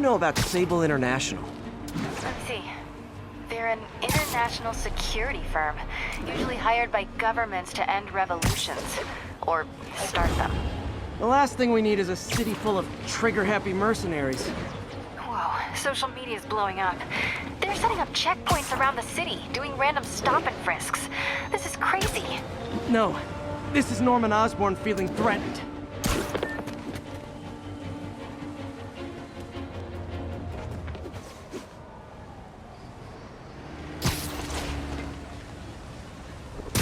know about Sable International? Let's see. They're an international security firm, usually hired by governments to end revolutions. Or start them. The last thing we need is a city full of trigger-happy mercenaries. Whoa, social media's blowing up. They're setting up checkpoints around the city, doing random stop and frisks. This is crazy. No, this is Norman Osborn feeling threatened.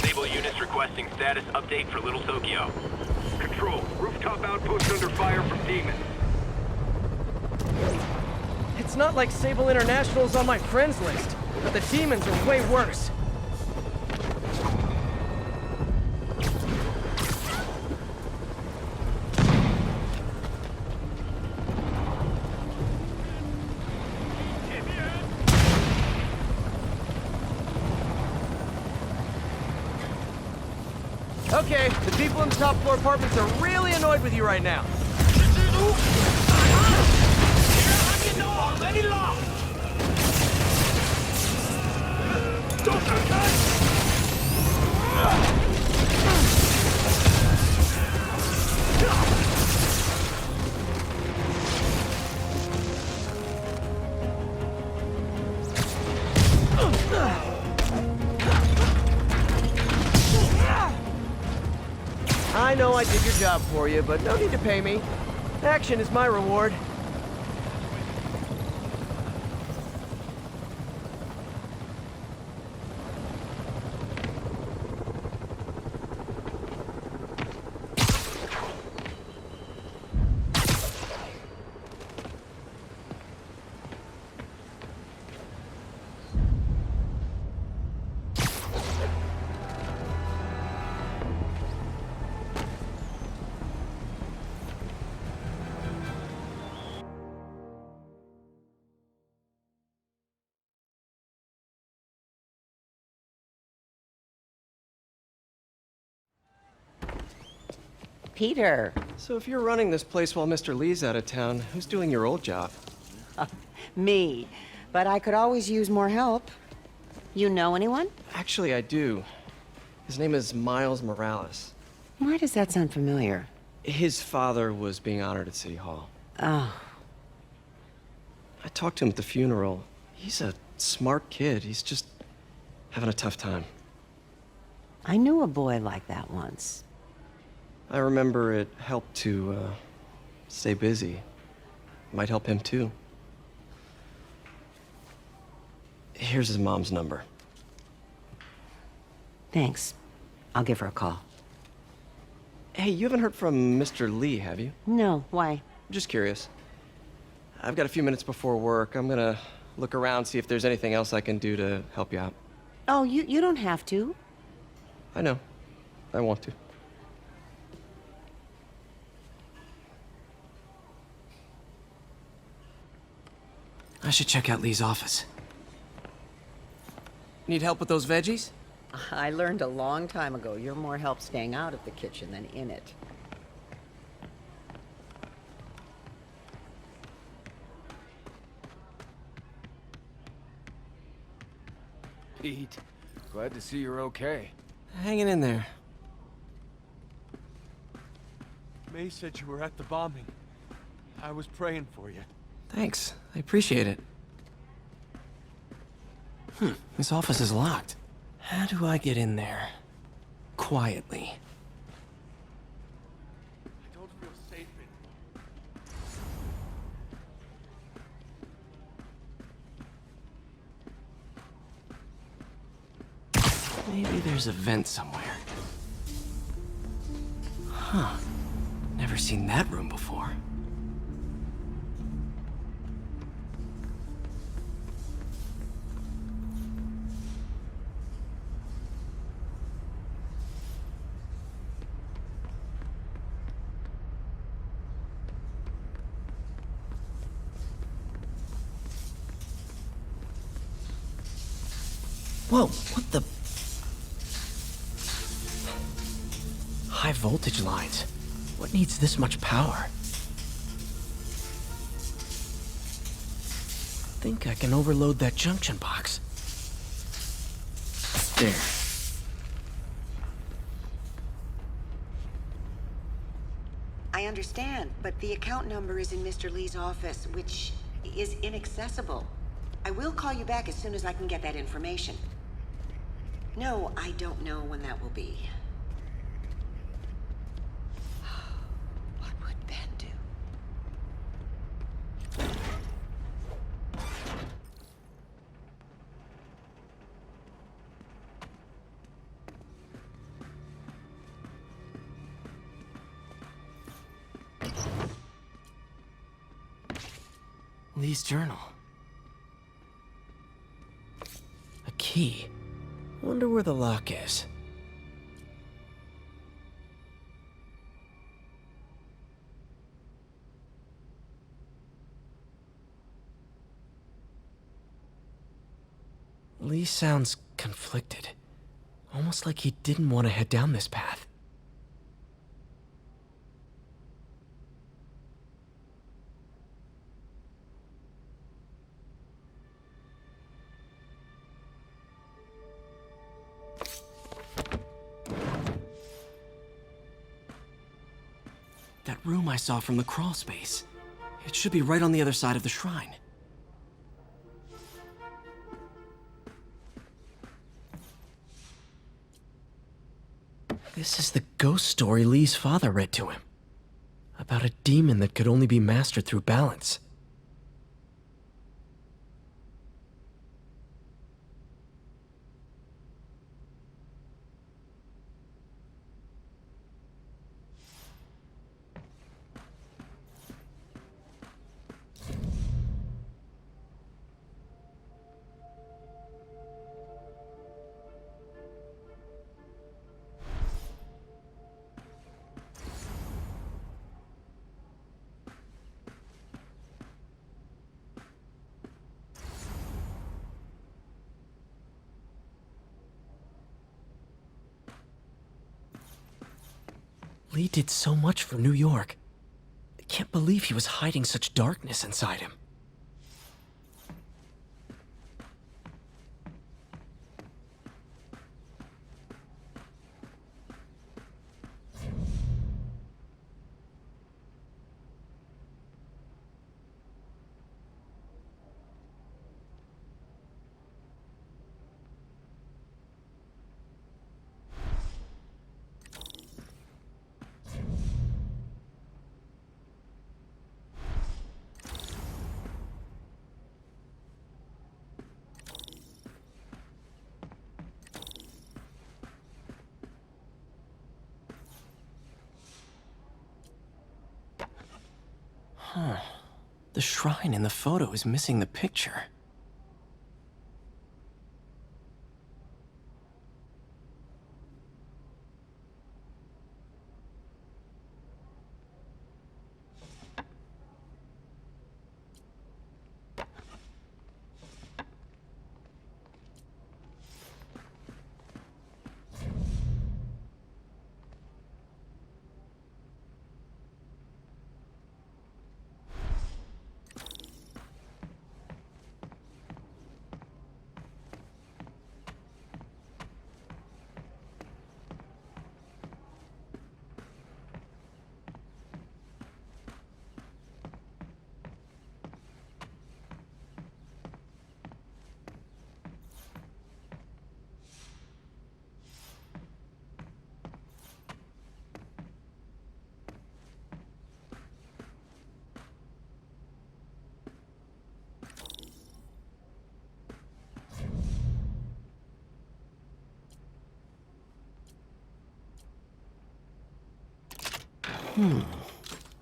Naval units requesting status update for Little Tokyo. Control, rooftop outpost under fire from demons. It's not like Sable International's on my friends list, but the demons are way worse. Okay, the people in the top floor apartments are really annoyed with you right now. I know I did your job for you, but no need to pay me. Action is my reward. Peter. So if you're running this place while Mr. Lee's out of town, who's doing your old job? Me. But I could always use more help. You know anyone? Actually, I do. His name is Miles Morales. Why does that sound familiar? His father was being honored at City Hall. Oh. I talked to him at the funeral. He's a smart kid. He's just having a tough time. I knew a boy like that once. I remember it helped to stay busy. Might help him too. Here's his mom's number. Thanks. I'll give her a call. Hey, you haven't heard from Mr. Lee, have you? No, why? Just curious. I've got a few minutes before work. I'm gonna look around, see if there's anything else I can do to help you out. Oh, you don't have to. I know. I want to. I should check out Lee's office. Need help with those veggies? I learned a long time ago you're more help staying out of the kitchen than in it. Pete, glad to see you're okay. Hanging in there. May said you were at the bombing. I was praying for you. Thanks. I appreciate it. This office is locked. How do I get in there? Quietly. I don't feel safe in Maybe there's a vent somewhere. Huh. Never seen that room before. Whoa, what the? High voltage lines. What needs this much power? think I can overload that junction box. There. I understand, but the account number is in Mr. Lee's office, which is inaccessible. I will call you back as soon as I can get that information. No, I don't know when that will be. What would Ben do? Lee's journal. A key. Wonder where the lock is. Lee sounds conflicted. Almost like he didn't want to head down this path. That room I saw from the crawl space. It should be right on the other side of the shrine. This is the ghost story Lee's father read to him. About a demon that could only be mastered through balance. Lee did so much for New York. I can't believe he was hiding such darkness inside him. Huh. The shrine in the photo is missing the picture.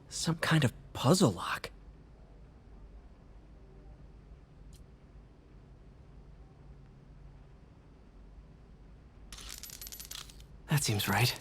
Some kind of puzzle lock. That seems right.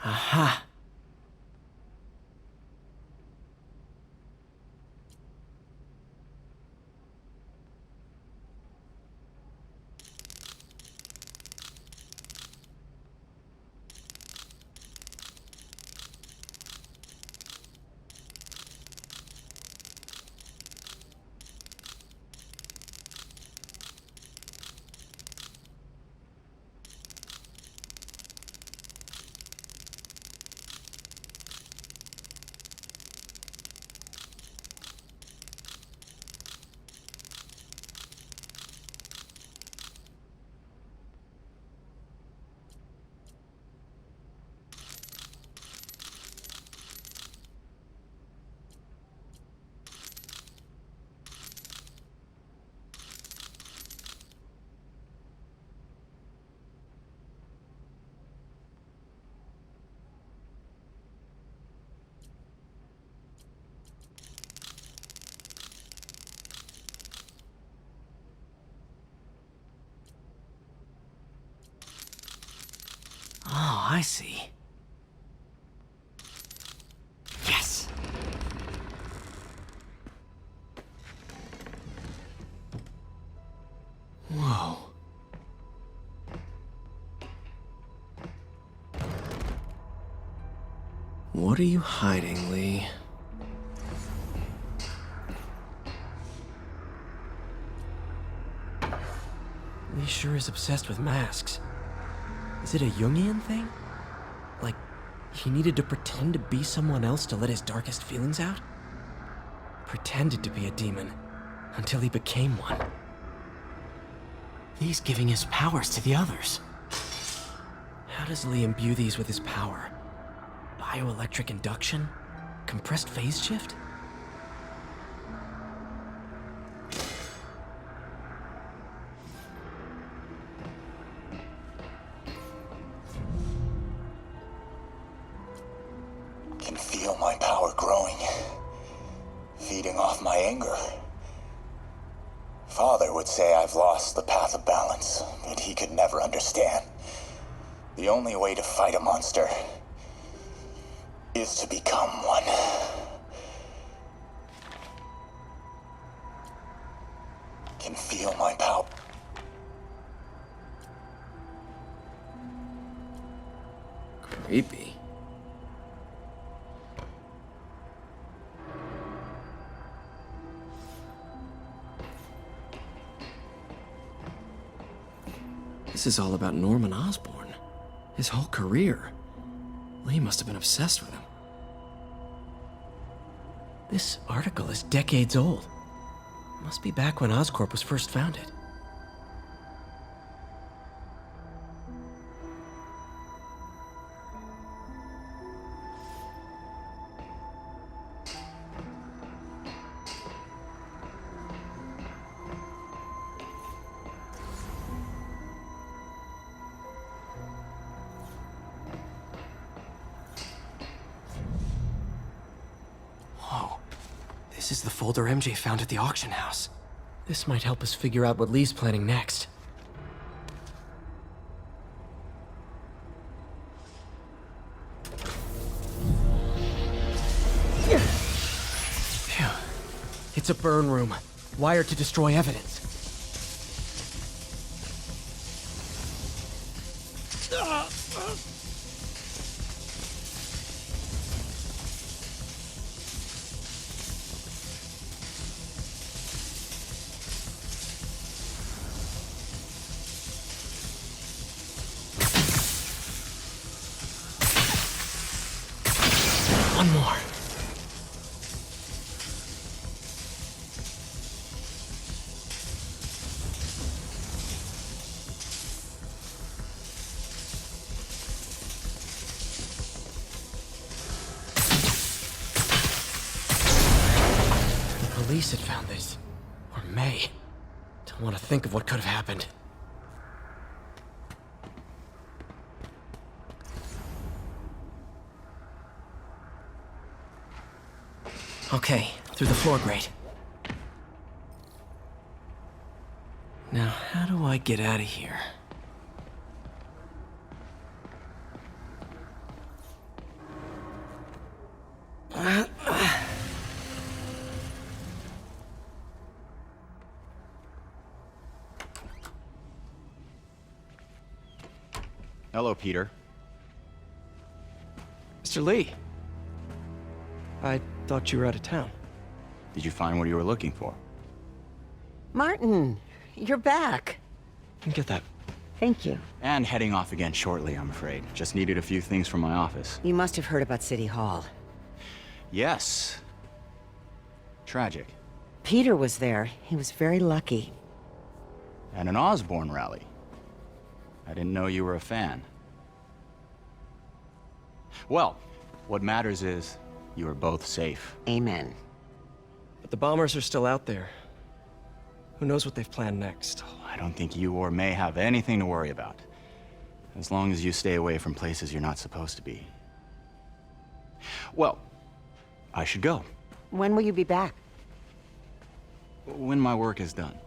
Aha! I see. Yes! Whoa. What are you hiding, Lee? Lee sure is obsessed with masks. Is it a Jungian thing? Like, he needed to pretend to be someone else to let his darkest feelings out? Pretended to be a demon, until he became one. Lee's giving his powers to the others. How does Lee imbue these with his power? Bioelectric induction? Compressed phase shift? Can feel my power growing, feeding off my anger. Father would say I've lost the path of balance, but he could never understand. The only way to fight a monster is to become one. Can feel my power. Creepy. This is all about Norman Osborn. His whole career. Lee must have been obsessed with him. This article is decades old. Must be back when Oscorp was first founded. This is the folder MJ found at the auction house. This might help us figure out what Lee's planning next. Phew. It's a burn room, wired to destroy evidence. One more. The police had found this. Or may. Don't want to think of what could have happened. Okay, through the floor grate. Now, how do I get out of here? Hello, Peter. Mr. Lee. I thought you were out of town. Did you find what you were looking for? Martin, you're back. Get that. Thank you. And heading off again shortly, I'm afraid. Just needed a few things from my office. You must have heard about City Hall. Yes. Tragic. Peter was there. He was very lucky. And an Osborn rally. I didn't know you were a fan. Well, what matters is you are both safe. Amen. But the bombers are still out there. Who knows what they've planned next? I don't think you or May have anything to worry about. As long as you stay away from places you're not supposed to be. Well, I should go. When will you be back? When my work is done.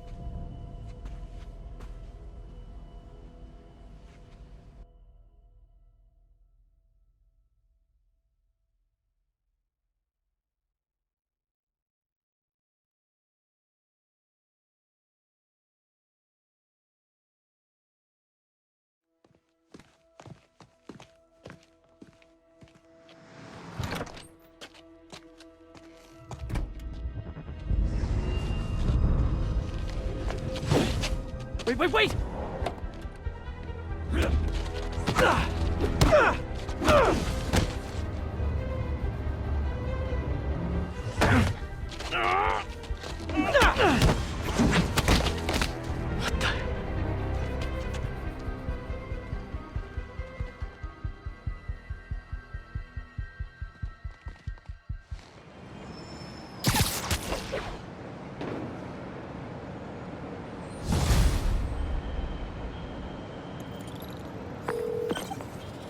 Wait!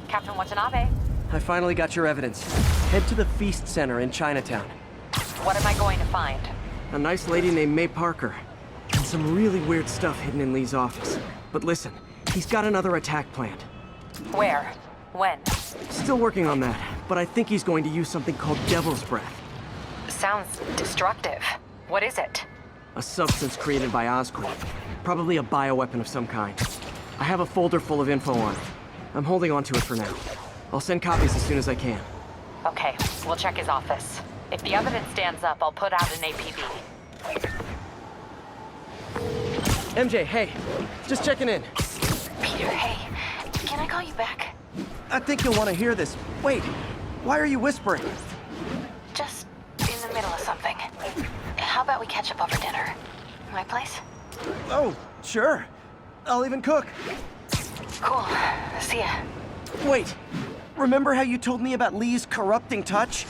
Captain Watanabe, I finally got your evidence. Head to the Feast Center in Chinatown. what am I going to find? A nice lady named May Parker. And some really weird stuff hidden in Lee's office. But listen, he's got another attack planned. Where? When? Still working on that, but I think he's going to use something called Devil's Breath. Sounds destructive. What is it? A substance created by Oscorp. Probably a bioweapon of some kind. I have a folder full of info on it. I'm holding on to it for now. I'll send copies as soon as I can. Okay, we'll check his office. If the evidence stands up, I'll put out an APB. MJ, hey. Just checking in. Peter, hey. Can I call you back? I think you'll want to hear this. Wait, why are you whispering? Just in the middle of something. How about we catch up over dinner? My place? Oh, sure. I'll even cook. Cool. See ya. Wait, remember how you told me about Lee's corrupting touch?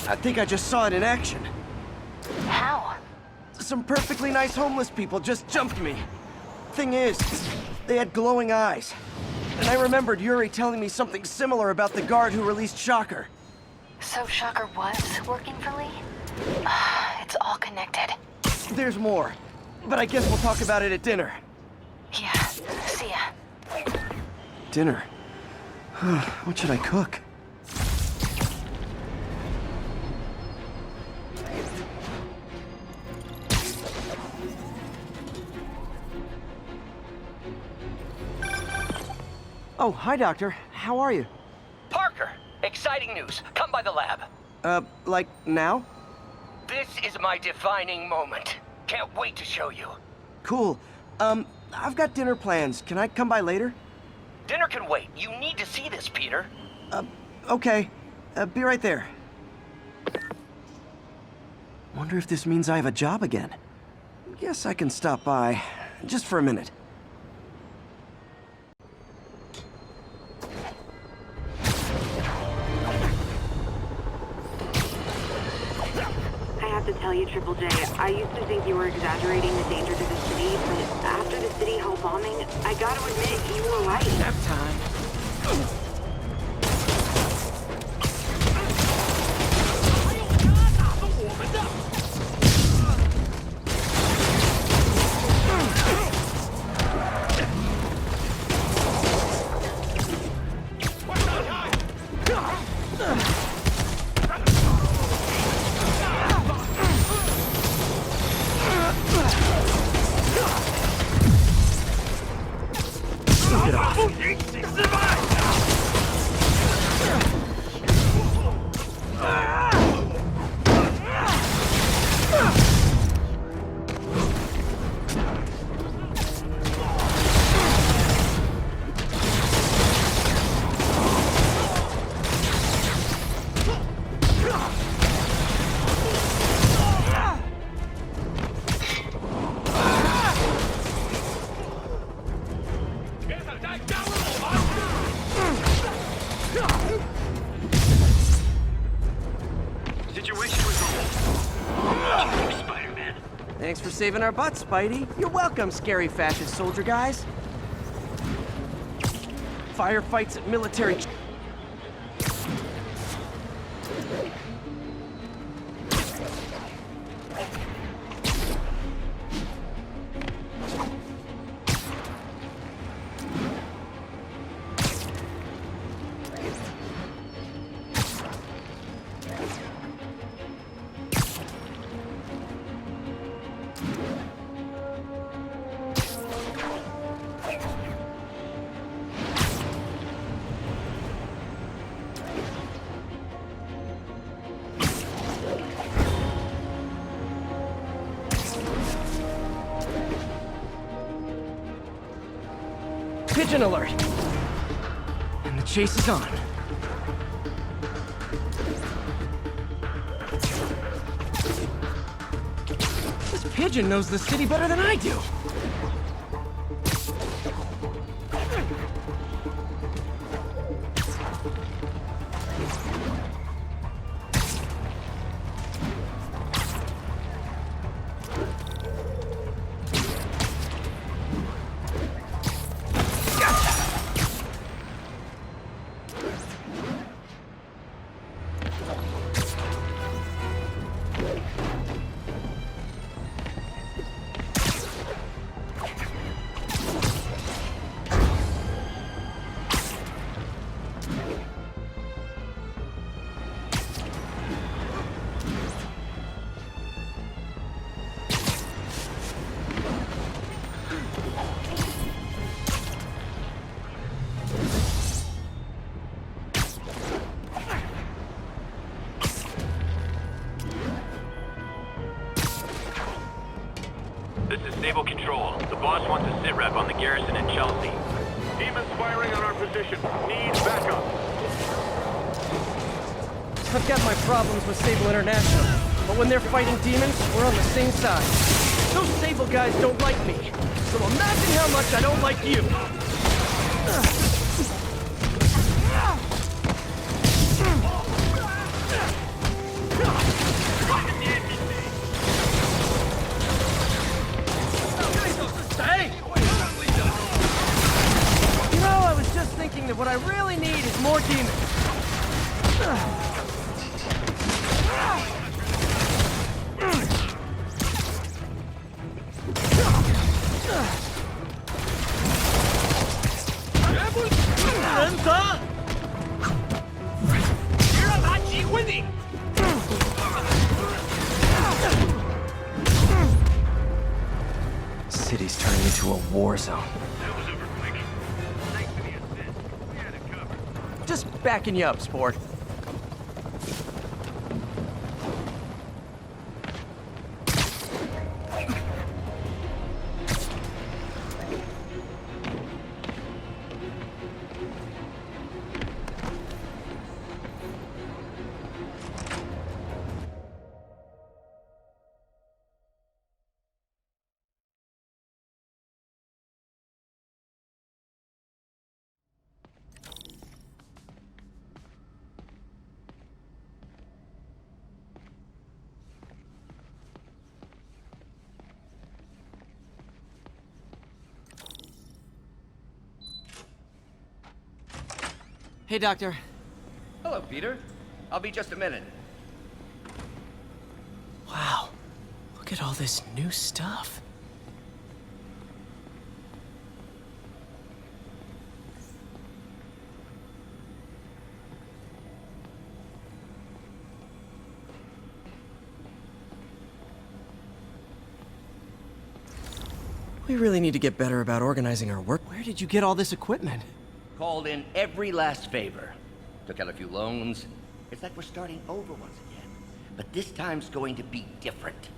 I think I just saw it in action. How? Some perfectly nice homeless people just jumped me. Thing is, they had glowing eyes. And I remembered Yuri telling me something similar about the guard who released Shocker. So Shocker was working for Lee? It's all connected. There's more, but I guess we'll talk about it at dinner. Yeah, see ya. Dinner? What should I cook? Oh, hi, Doctor. How are you? Parker, exciting news. Come by the lab. Like now? This is my defining moment. Can't wait to show you. Cool. I've got dinner plans. Can I come by later? Dinner can wait. You need to see this, Peter. Okay. Be right there. Wonder if this means I have a job again. Guess I can stop by. Just for a minute. I have to tell you, Triple J, I used to think you were exaggerating the danger to the city, but after the City Hall bombing, I gotta admit, you were right. Nap time. Thanks for saving our butts, Spidey. You're welcome, scary fascist soldier guys. Firefights at military... Pigeon alert! And the chase is on. This pigeon knows the city better than I do! This is Stable Control. The boss wants a sitrep on the garrison in Chelsea. Demons firing on our position. Need backup. I've got my problems with Sable International, but when they're fighting demons, we're on the same side. Those Sable guys don't like me, so imagine how much I don't like you. You know, I was just thinking that what I really need is more demons. City's turning into a war zone. Just backing you up, sport. Hey, Doctor. Hello, Peter. I'll be just a minute. Wow. Look at all this new stuff. We really need to get better about organizing our work. Where did you get all this equipment? Called in every last favor. Took out a few loans. It's like we're starting over once again. But this time's going to be different.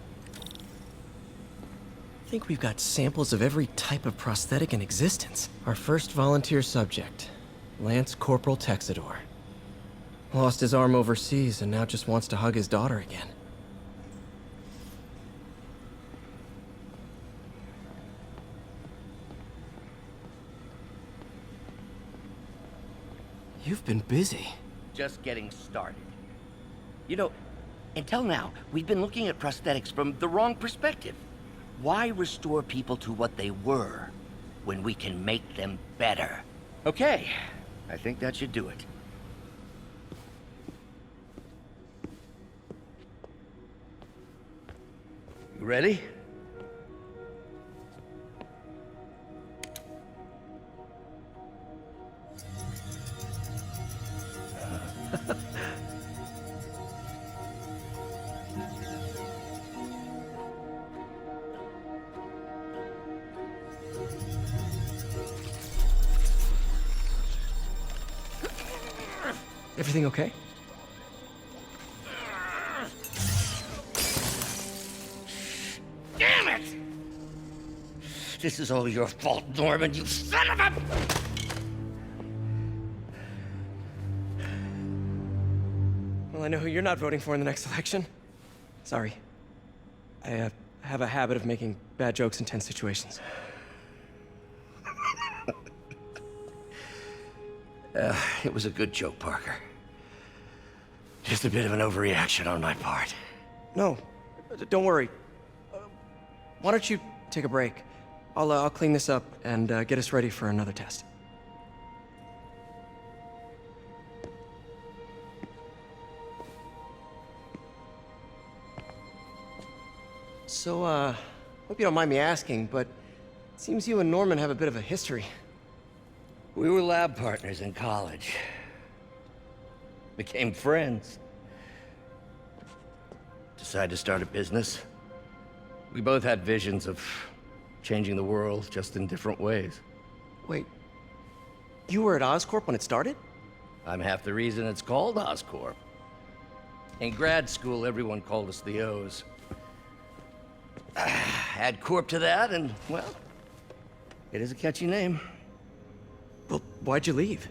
I think we've got samples of every type of prosthetic in existence. Our first volunteer subject, Lance Corporal Texador. Lost his arm overseas and now just wants to hug his daughter again. You've been busy. Just getting started. You know, until now, we've been looking at prosthetics from the wrong perspective. Why restore people to what they were when we can make them better? Okay, I think that should do it. You ready? Everything okay? Damn it! This is all your fault, Norman, you son of a... Well, I know who you're not voting for in the next election. Sorry. I have a habit of making bad jokes in tense situations. It was a good joke, Parker. Just a bit of an overreaction on my part. No, don't worry. Why don't you take a break? I'll clean this up and get us ready for another test. So, hope you don't mind me asking, but it seems you and Norman have a bit of a history. We were lab partners in college. Became friends. Decided to start a business. We both had visions of changing the world, just in different ways. Wait, you were at Oscorp when it started? I'm half the reason it's called Oscorp. In grad school, everyone called us the O's. Add Corp to that, and, well, it is a catchy name. Well, why'd you leave?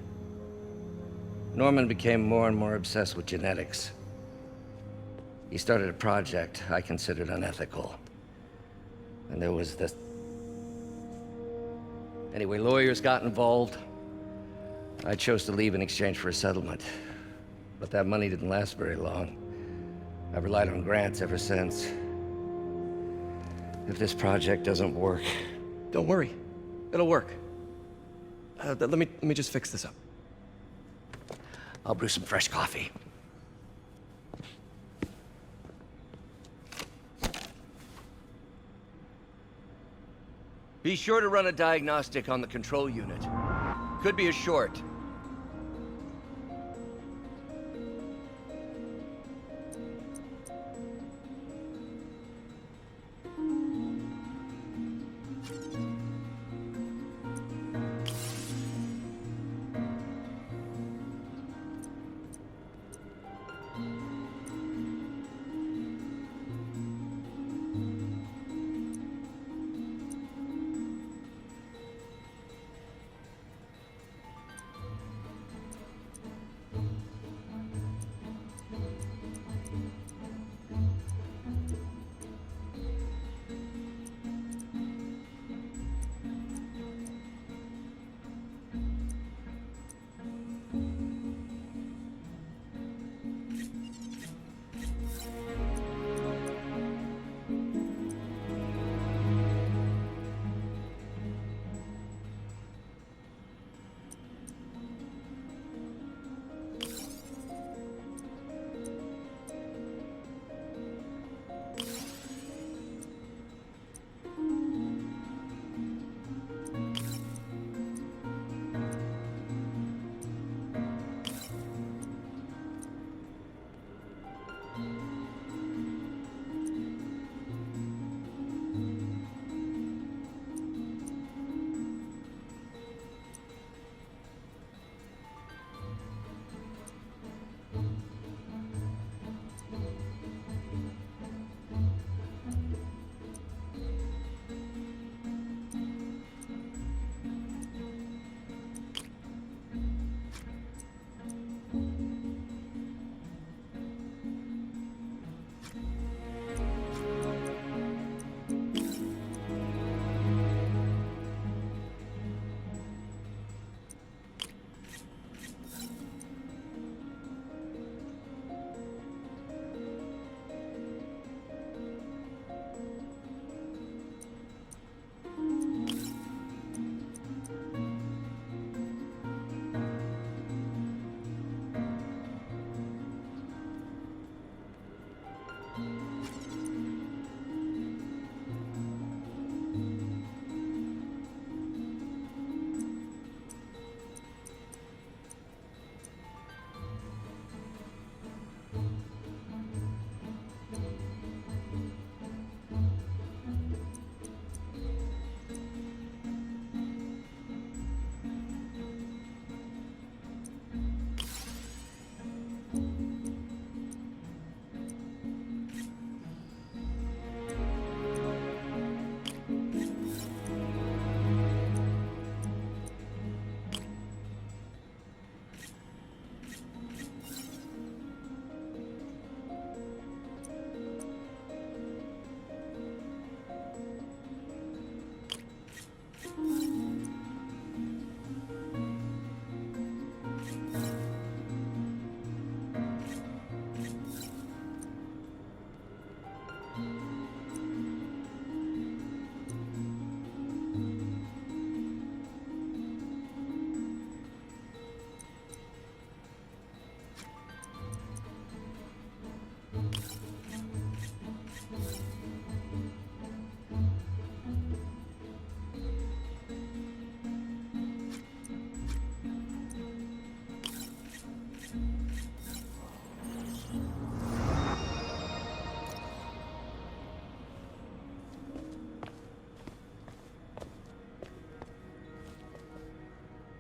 Norman became more and more obsessed with genetics. He started a project I considered unethical. And there was this... Anyway, lawyers got involved. I chose to leave in exchange for a settlement. But that money didn't last very long. I've relied on grants ever since. If this project doesn't work... Don't worry. It'll work. Let me just fix this up. I'll brew some fresh coffee. Be sure to run a diagnostic on the control unit. Could be a short.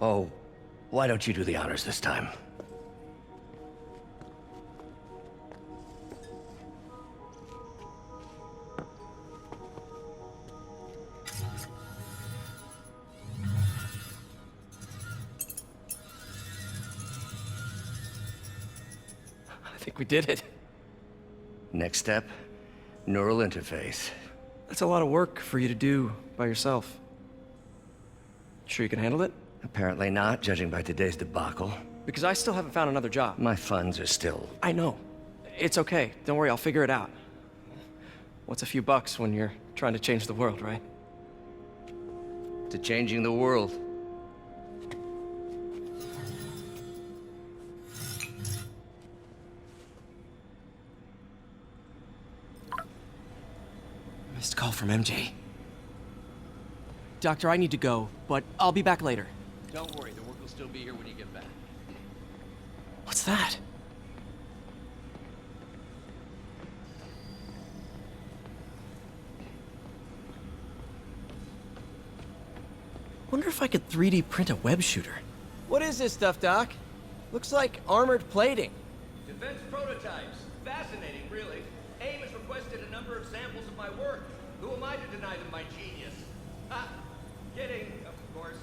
Oh, why don't you do the honors this time? I think we did it. Next step, neural interface. That's a lot of work for you to do by yourself. Sure you can handle it? Apparently not, judging by today's debacle. Because I still haven't found another job. My funds are still... I know. It's okay. Don't worry, I'll figure it out. What's a few bucks when you're trying to change the world, right? to changing the world. Missed call from MJ. Doctor, I need to go, but I'll be back later. Don't worry, the work will still be here when you get back. What's that? Wonder if I could 3D print a web shooter. What is this stuff, Doc? Looks like armored plating. Defense prototypes. Fascinating, really. AIM has requested a number of samples of my work. Who am I to deny them my genius? Ha! Kidding, of course.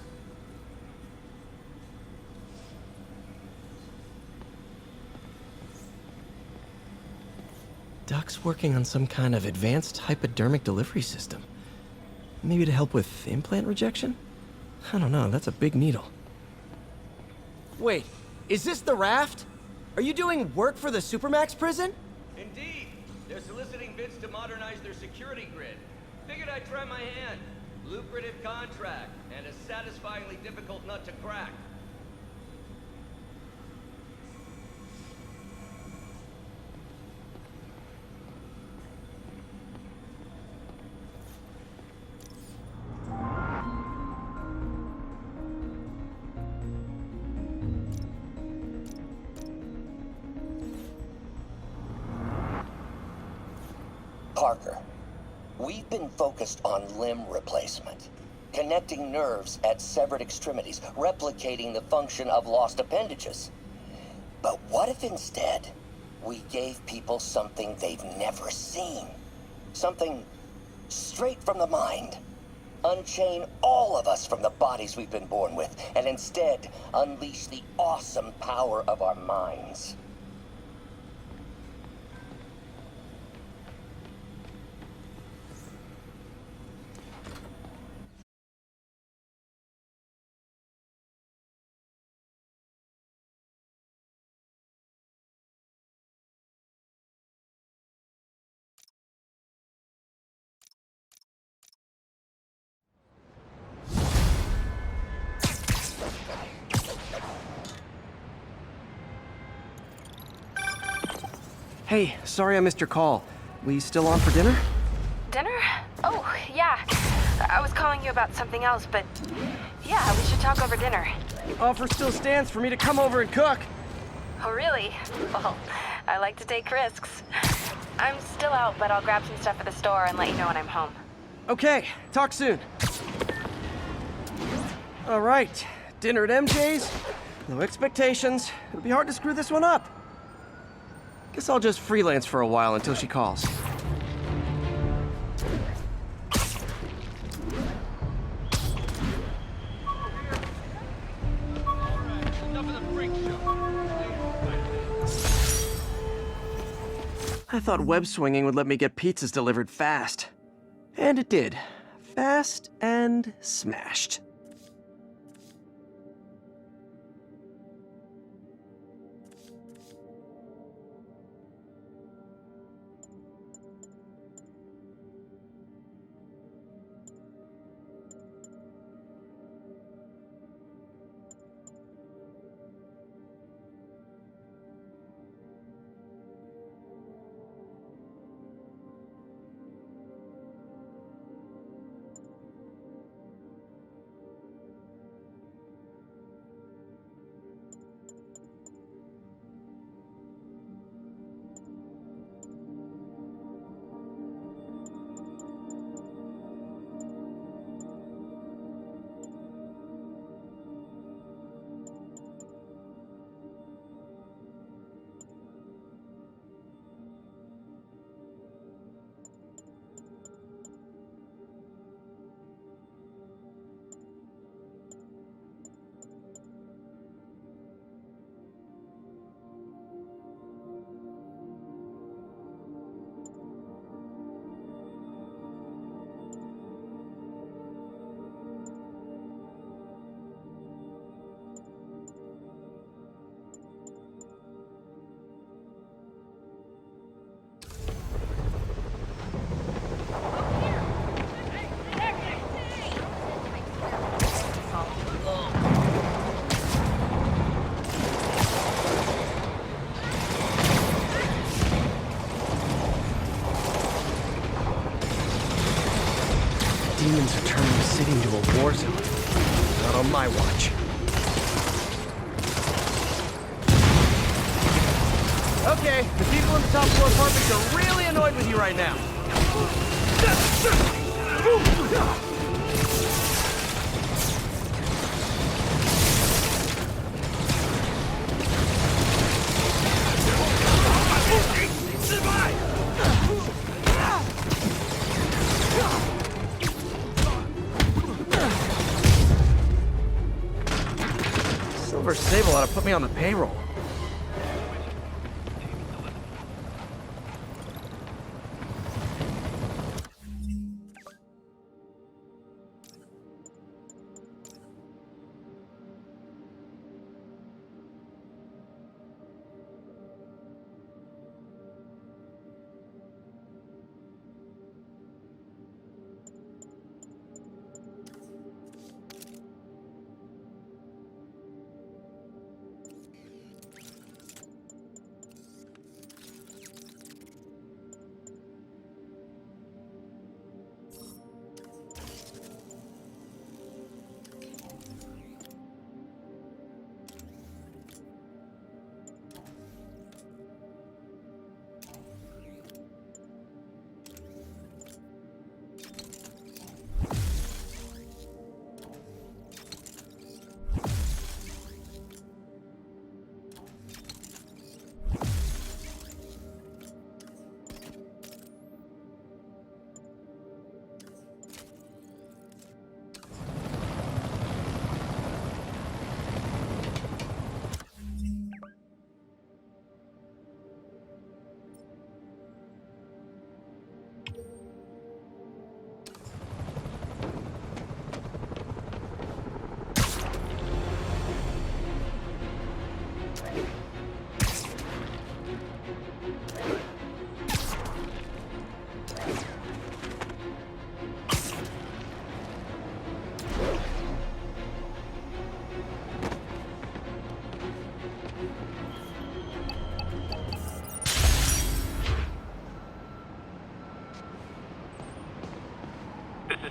Doc's working on some kind of advanced hypodermic delivery system. Maybe to help with implant rejection? I don't know, that's a big needle. Wait, is this the raft? Are you doing work for the Supermax prison? Indeed. They're soliciting bids to modernize their security grid. Figured I'd try my hand. Lucrative contract, and a satisfyingly difficult nut to crack. Parker, we've been focused on limb replacement, connecting nerves at severed extremities, replicating the function of lost appendages. But what if instead we gave people something they've never seen? Something straight from the mind. Unchain all of us from the bodies we've been born with, and instead unleash the awesome power of our minds. Hey, sorry I missed your call. We still on for dinner? Dinner? Oh, yeah. I was calling you about something else, but yeah, we should talk over dinner. Offer still stands for me to come over and cook. Oh, really? Well, I like to take risks. I'm still out, but I'll grab some stuff at the store and let you know when I'm home. Okay, talk soon. All right, dinner at MJ's. No expectations. It'll be hard to screw this one up. Guess I'll just freelance for a while until she calls. I thought web swinging would let me get pizzas delivered fast. And it did. Fast and smashed. demons are turning the city into a war zone. Not on my watch. Okay, the people in the top floor apartments are really annoyed with you right now. Silver Sable ought to put me on the payroll.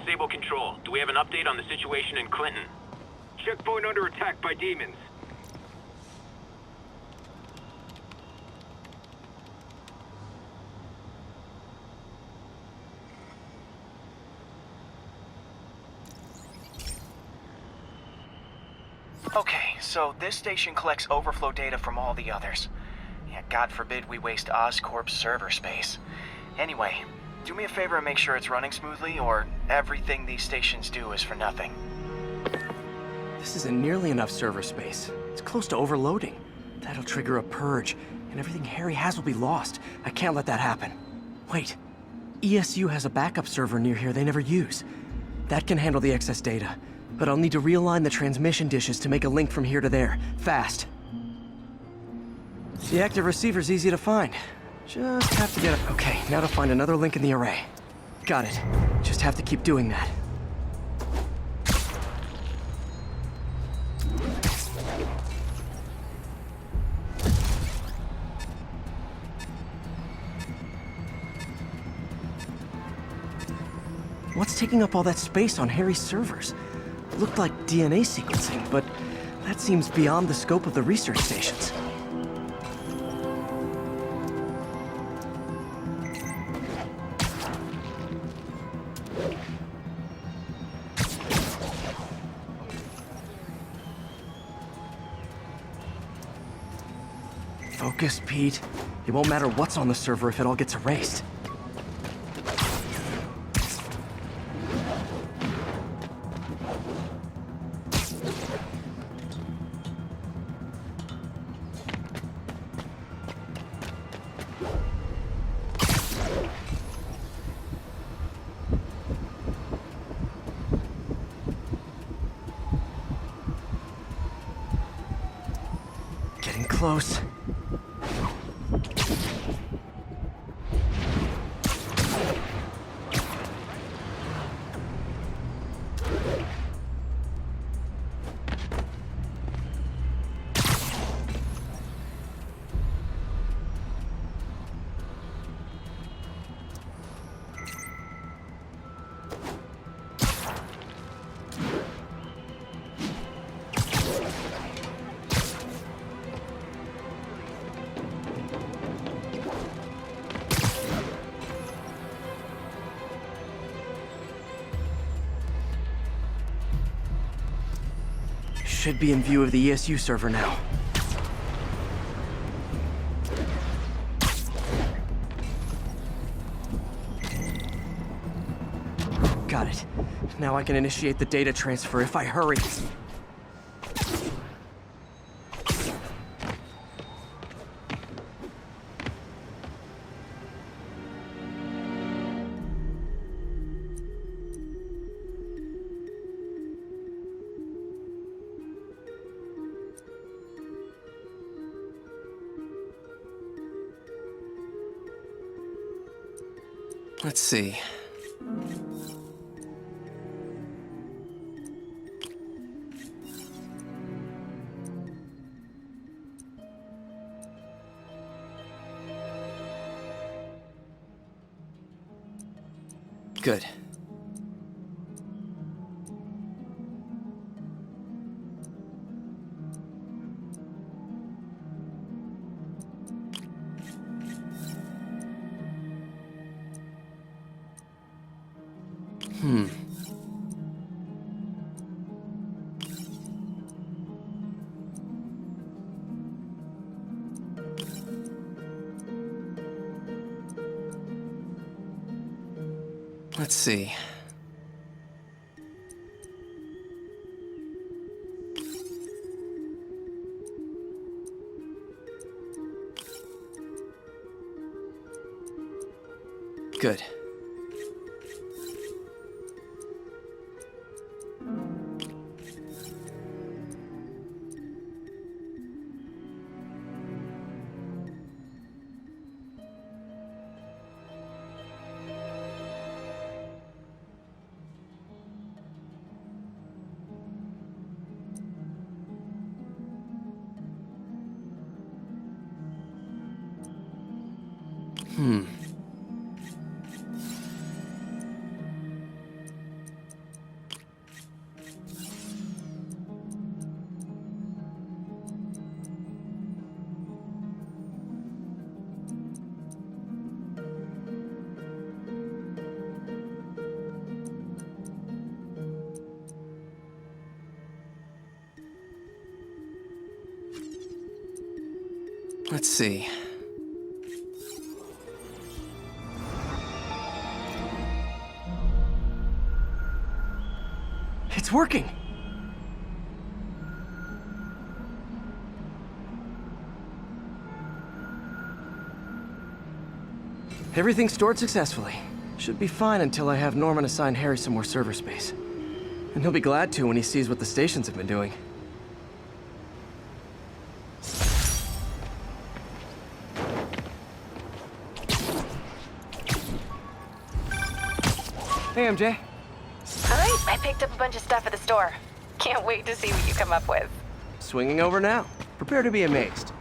Sable Control. Do we have an update on the situation in Clinton? Checkpoint under attack by demons. Okay, so this station collects overflow data from all the others. Yeah, God forbid we waste Oscorp's server space. Anyway, do me a favor and make sure it's running smoothly, or everything these stations do is for nothing. This isn't nearly enough server space. It's close to overloading. That'll trigger a purge, and everything Harry has will be lost. I can't let that happen. Wait. ESU has a backup server near here they never use. That can handle the excess data, but I'll need to realign the transmission dishes to make a link from here to there, fast. The active receiver's easy to find. Just have to get it. Okay, now to find another link in the array. Got it. Just have to keep doing that. What's taking up all that space on Harry's servers? Looked like DNA sequencing, but that seems beyond the scope of the research stations. Focus, Pete. It won't matter what's on the server if it all gets erased. Getting close. should be in view of the ESU server now. Got it. Now I can initiate the data transfer if I hurry. Let's see. Good. Let's see. Good. Let's see. It's working! Everything's stored successfully. Should be fine until I have Norman assign Harry some more server space. And he'll be glad to when he sees what the stations have been doing. Hey, MJ. Alright, I picked up a bunch of stuff at the store. Can't wait to see what you come up with. Swinging over now. Prepare to be amazed.